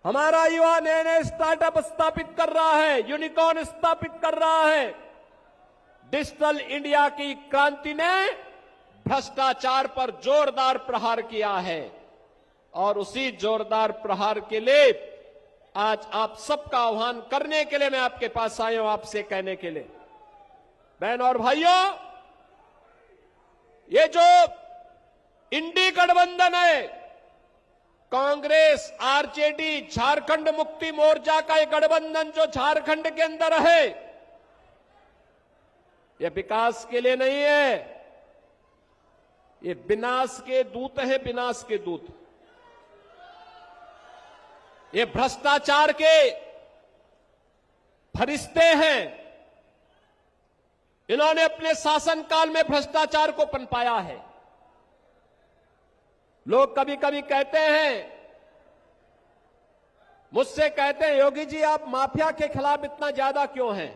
हमारा युवा नए नए स्टार्टअप स्थापित कर रहा है, यूनिकॉर्न स्थापित कर रहा है। डिजिटल इंडिया की क्रांति ने भ्रष्टाचार पर जोरदार प्रहार किया है और उसी जोरदार प्रहार के लिए आज आप सबका आह्वान करने के लिए मैं आपके पास आया हूं, आपसे कहने के लिए। बहन और भाइयों, ये जो इंडी गठबंधन है, कांग्रेस, आरजेडी, झारखंड मुक्ति मोर्चा का ये गठबंधन जो झारखंड के अंदर है, ये विकास के लिए नहीं है, ये विनाश के दूत है, विनाश के दूत। ये भ्रष्टाचार के फरिश्ते हैं। इन्होंने अपने शासनकाल में भ्रष्टाचार को पनपाया है। लोग कभी कभी कहते हैं, मुझसे कहते हैं, योगी जी आप माफिया के खिलाफ इतना ज्यादा क्यों हैं?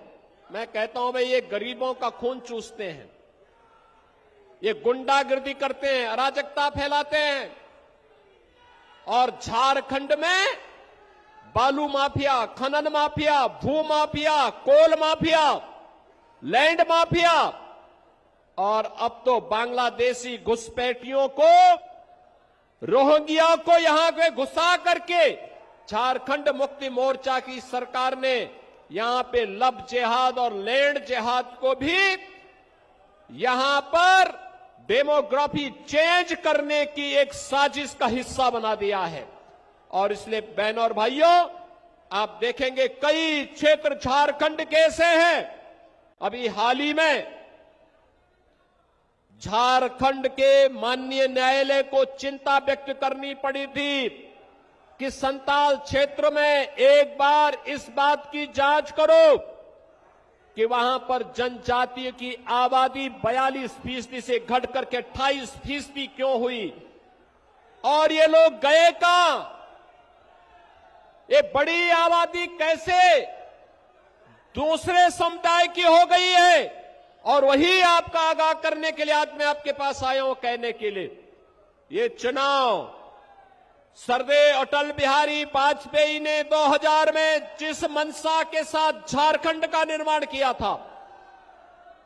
मैं कहता हूं भाई, ये गरीबों का खून चूसते हैं, ये गुंडागिर्दी करते हैं, अराजकता फैलाते हैं। और झारखंड में बालू माफिया, खनन माफिया, भू माफिया, कोल माफिया, लैंड माफिया और अब तो बांग्लादेशी घुसपैठियों को, रोहिंग्या को यहां पे घुसा करके झारखंड मुक्ति मोर्चा की सरकार ने यहां पे लब जिहाद और लैंड जिहाद को भी यहां पर डेमोग्राफी चेंज करने की एक साजिश का हिस्सा बना दिया है। और इसलिए बहनों और भाइयों, आप देखेंगे कई क्षेत्र झारखंड के ऐसे हैं। अभी हाल ही में झारखंड के माननीय न्यायालय को चिंता व्यक्त करनी पड़ी थी कि संताल क्षेत्र में एक बार इस बात की जांच करो कि वहां पर जनजातीय की आबादी 42% से घट करके 28% क्यों हुई। और ये लोग गए कहां? ये बड़ी आबादी कैसे दूसरे समुदाय की हो गई है? और वही आपका आगाह करने के लिए आज मैं आपके पास आया हूं, कहने के लिए। ये चुनाव सरदेय अटल बिहारी वाजपेयी ने 2000 में जिस मंशा के साथ झारखंड का निर्माण किया था,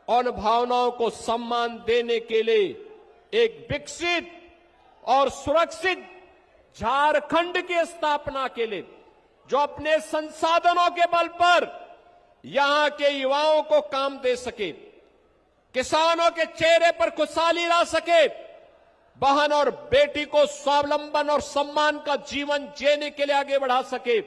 उन भावनाओं को सम्मान देने के लिए एक विकसित और सुरक्षित झारखंड की स्थापना के लिए, जो अपने संसाधनों के बल पर यहां के युवाओं को काम दे सके, किसानों के चेहरे पर खुशहाली ला सके, बहन और बेटी को स्वावलंबन और सम्मान का जीवन जीने के लिए आगे बढ़ा सके,